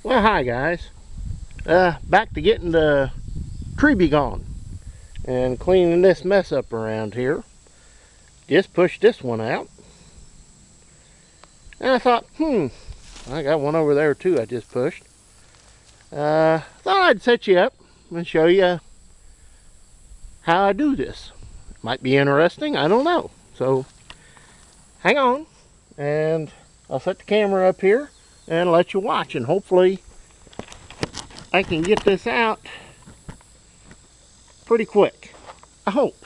Well, hi guys. Back to getting the tree be gone and cleaning this mess up around here. Just pushed this one out. And I thought, I got one over there too I just pushed. Thought I'd set you up and show you how I do this. Might be interesting, I don't know. So, hang on and I'll set the camera up here and let you watch, and hopefully I can get this out pretty quick. I hope.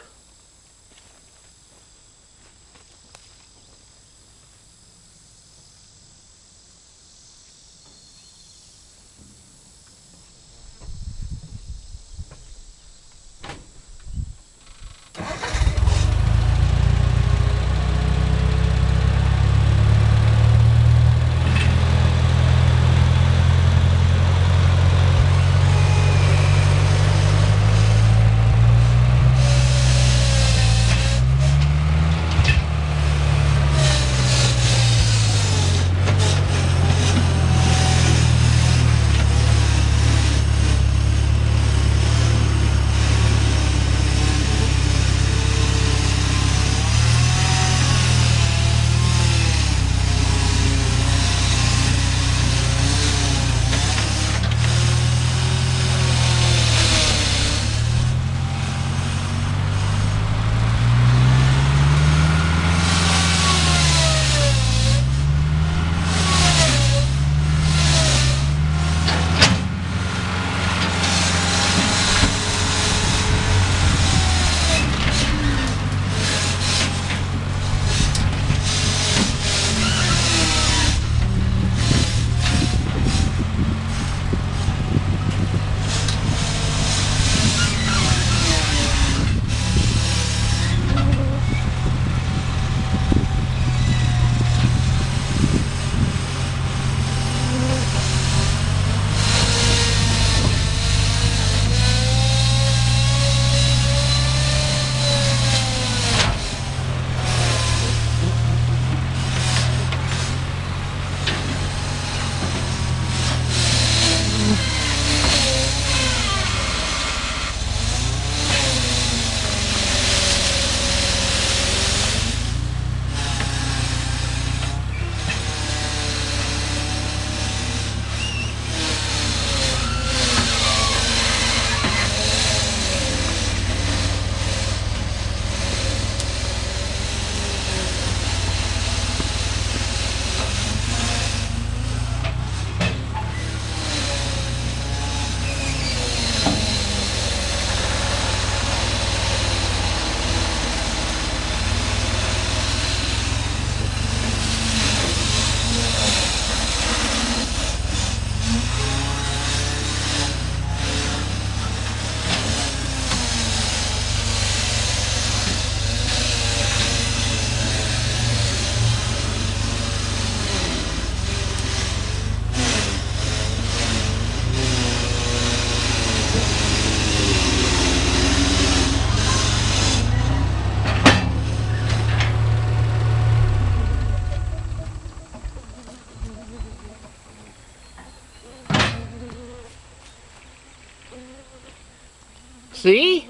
See?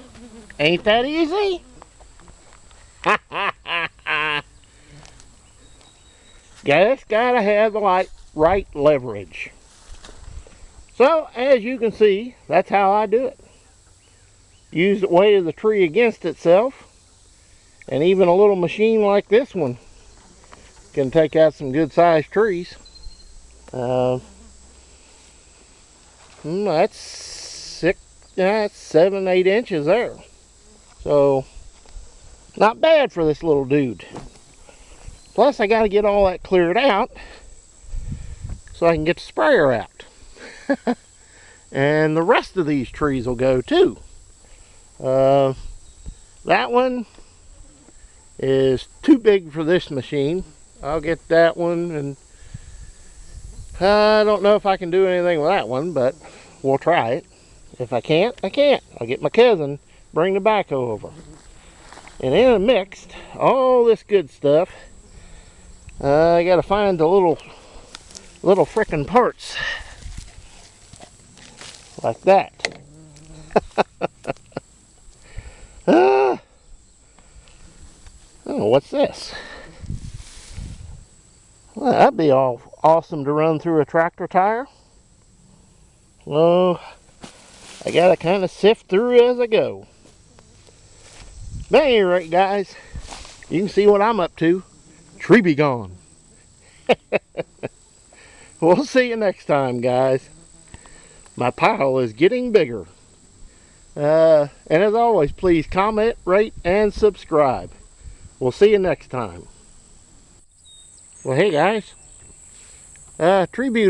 Ain't that easy? Just gotta have the right leverage. So, as you can see, that's how I do it. Use the weight of the tree against itself. And even a little machine like this one can take out some good sized trees. That's 7-8 inches there. So, not bad for this little dude. Plus, I got to get all that cleared out so I can get the sprayer out. And the rest of these trees will go too. That one is too big for this machine. I'll get that one, and I don't know if I can do anything with that one, but we'll try it. If I can't, I can't. I'll get my cousin, bring the backhoe over. And in a mixed, all this good stuff, I gotta find the little frickin' parts. Like that. Oh, what's this? Well, that'd be all awesome to run through a tractor tire. Well, I gotta kind of sift through as I go. But at any rate, guys, you can see what I'm up to. Tree be gone. We'll see you next time, guys. My pile is getting bigger. And as always, please comment, rate, and subscribe. We'll see you next time. Well, hey guys. Tree be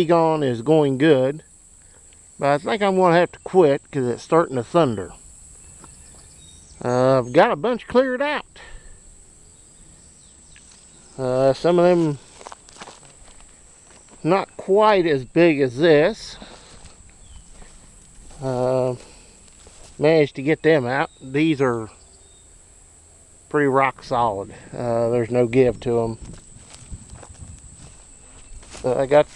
gone is going good. But I think I'm going to have to quit because it's starting to thunder. I've got a bunch cleared out. Some of them not quite as big as this. Managed to get them out. These are pretty rock solid. There's no give to them. I got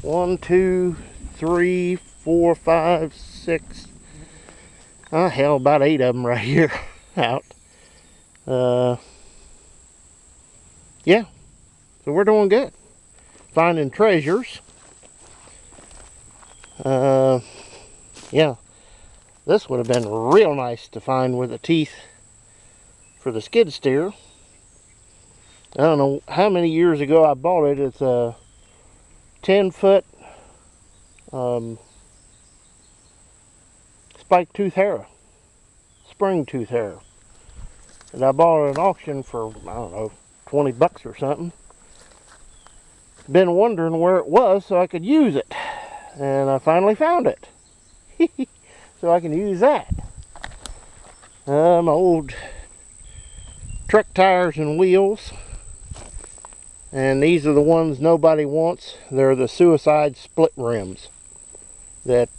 1, 2, 3, 4, 5, 6. Oh, hell, about 8 of them right here out. Yeah, so we're doing good. Finding treasures. Yeah, this would have been real nice to find with the teeth for the skid steer. I don't know how many years ago I bought it. It's a 10-foot spike tooth harrow, spring tooth harrow. And I bought it at an auction for, I don't know, 20 bucks or something. Been wondering where it was so I could use it. And I finally found it. So I can use that. My old truck tires and wheels. And these are the ones nobody wants. They're the suicide split rims that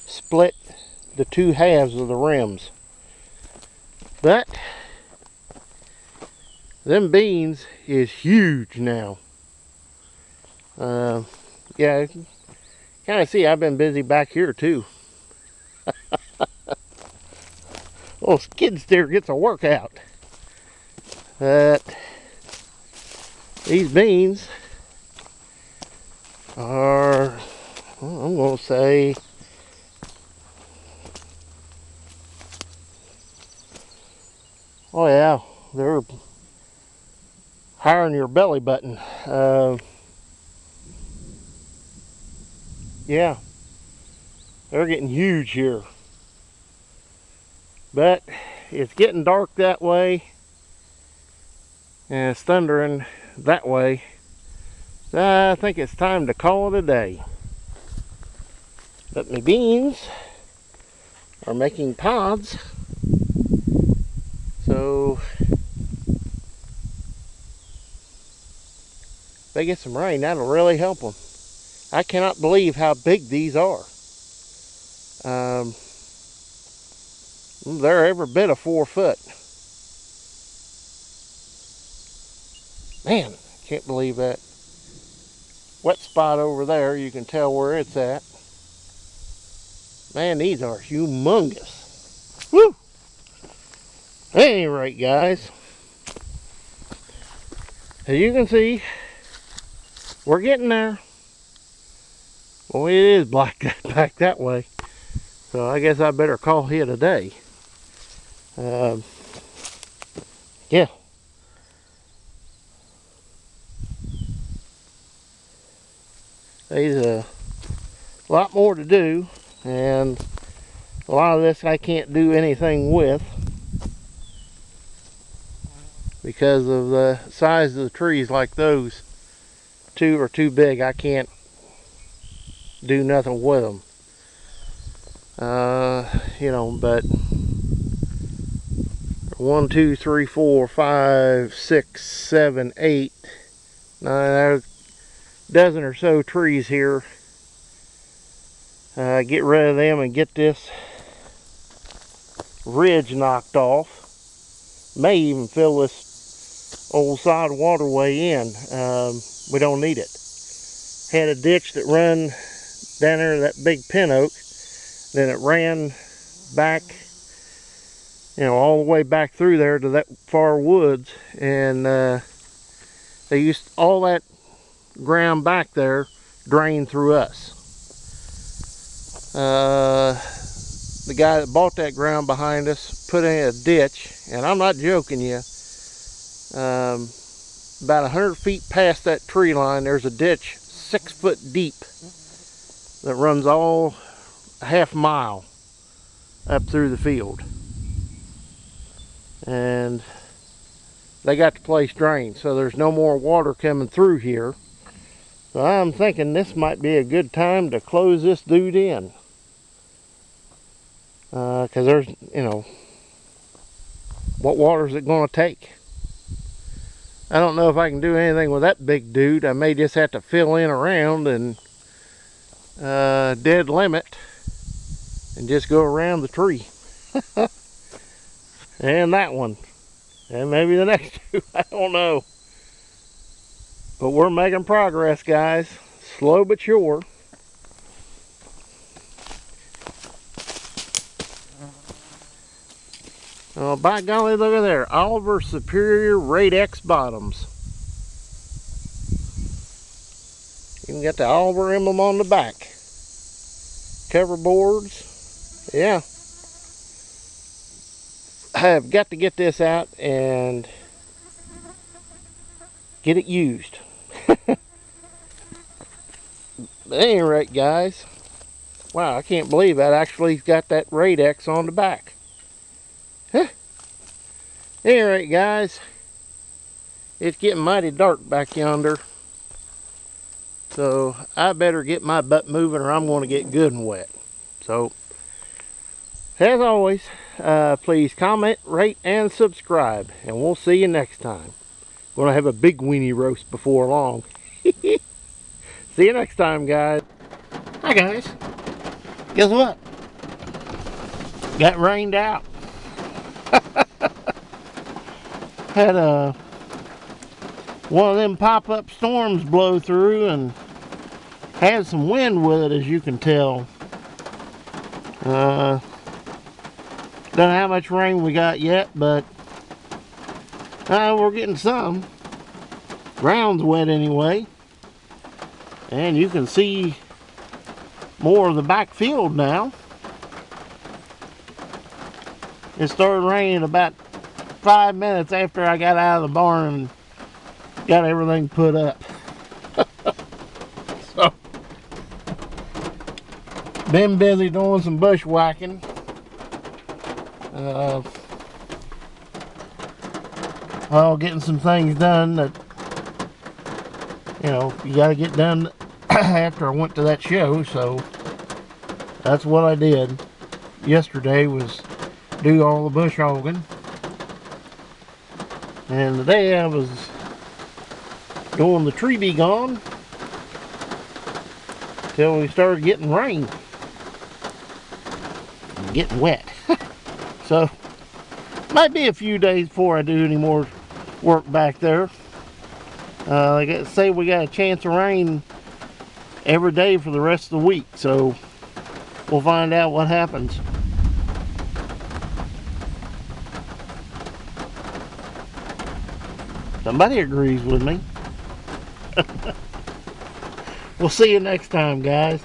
split the two halves of the rims. But them beans is huge now. Yeah, kind of see I've been busy back here too. Little skid steer gets a workout. But these beans are, well, I'm going to say, oh yeah, they're higher than your belly button. Yeah, they're getting huge here. But it's getting dark that way, and it's thundering that way. So I think it's time to call it a day. But my beans are making pods. So if they get some rain, that'll really help them. I cannot believe how big these are. They're every bit of 4 foot. Man, can't believe that. Wet spot over there, you can tell where it's at. Man, these are humongous. Woo! At any rate, guys, as you can see, we're getting there. Well, it is black back that way. So I guess I better call it a day. Yeah. There's a lot more to do, and a lot of this I can't do anything with because of the size of the trees. Like those two are too big. I can't do nothing with them. You know, but 1, 2, 3, 4, 5, 6, 7, 8, 9, there's a dozen or so trees here. Get rid of them and get this ridge knocked off. May even fill this old side waterway in. We don't need it. had a ditch that run down there to that big pin oak. Then it ran back, you know, all the way back through there to that far woods. And they used all that ground back there drain through us. The guy that bought that ground behind us put in a ditch, and I'm not joking you, about 100 feet past that tree line there's a ditch 6 foot deep that runs all a half mile up through the field, and they got the place drained, so there's no more water coming through here. So I'm thinking this might be a good time to close this dude in, because there's, you know, what water is it going to take? I don't know if I can do anything with that big dude. I may just have to fill in around and dead limit and just go around the tree. And that one, and maybe the next two, I don't know. But we're making progress, guys, slow but sure. Oh, by golly, look at there, Oliver Superior Rate X bottoms. Even got the Oliver emblem on the back. Cover boards, yeah. I have got to get this out and get it used. But at any rate, guys, wow, I can't believe that actually got that Rate X on the back. Huh. At any rate, guys, it's getting mighty dark back yonder, so I better get my butt moving or I'm going to get good and wet. So, as always, please comment, rate, and subscribe, and we'll see you next time. We're going to have a big weenie roast before long. See you next time, guys. Hi, guys. Guess what? Got rained out. Had one of them pop-up storms blow through and had some wind with it, as you can tell. Don't know how much rain we got yet, but we're getting some. Ground's wet anyway, and you can see more of the back field now. It started raining about 5 minutes after I got out of the barn and got everything put up. So, been busy doing some bushwhacking. Well, getting some things done that, you know, you got to get done after I went to that show. So that's what I did yesterday, was do all the bush hogging. And today I was doing the tree be gone till we started getting rain. Getting wet. So, might be a few days before I do any more work back there. Like I say, we got a chance of rain every day for the rest of the week, so we'll find out what happens. Somebody agrees with me. We'll see you next time, guys.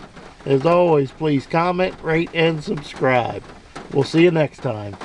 As always, please comment, rate, and subscribe. We'll see you next time.